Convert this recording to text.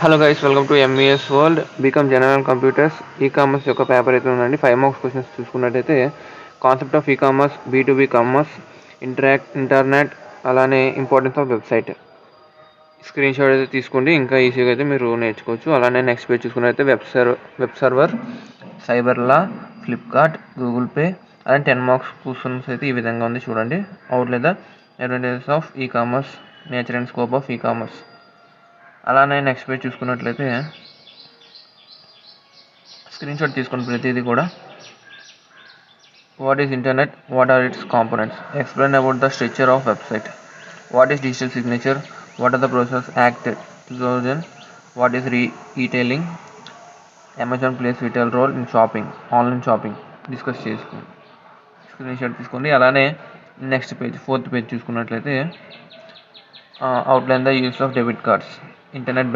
Hello guys, welcome to MES world. BCom general computers e-commerce యొక్క paper అయితే ఉందండి. 5 marks questions చూసుకున్నట్టయితే concept of e-commerce, బీ2బీ commerce, internet, అలానే importance of website. Screenshot అయితే తీసుకోండి, ఇంకా ఈజీగా అయితే మీరు నేర్చుకోవచ్చు. అలానే నెక్స్ట్ పేజ్ చూసుకున్నట్టయితే web server, cyber law, Flipkart, Google Pay, అలానే 10 మార్క్స్ క్వశ్చన్స్ అయితే ఈ విధంగా ఉంది చూడండి. Outline the advantages of e-commerce, nature and scope of e-commerce. అలానే నెక్స్ట్ పేజ్ చూసుకున్నట్లయితే స్క్రీన్ షాట్ తీసుకుని ప్రతిదీ కూడా what is internet, what are its components, explain about the structure of website, what is digital signature, what are the process act 2000, what is retailing, Amazon plays retail role in shopping, online shopping discuss చేసుకుని screen shot తీసుకోండి. అలానే next page 4th page చూసుకున్నట్లయితే outline the use of debit cards, internet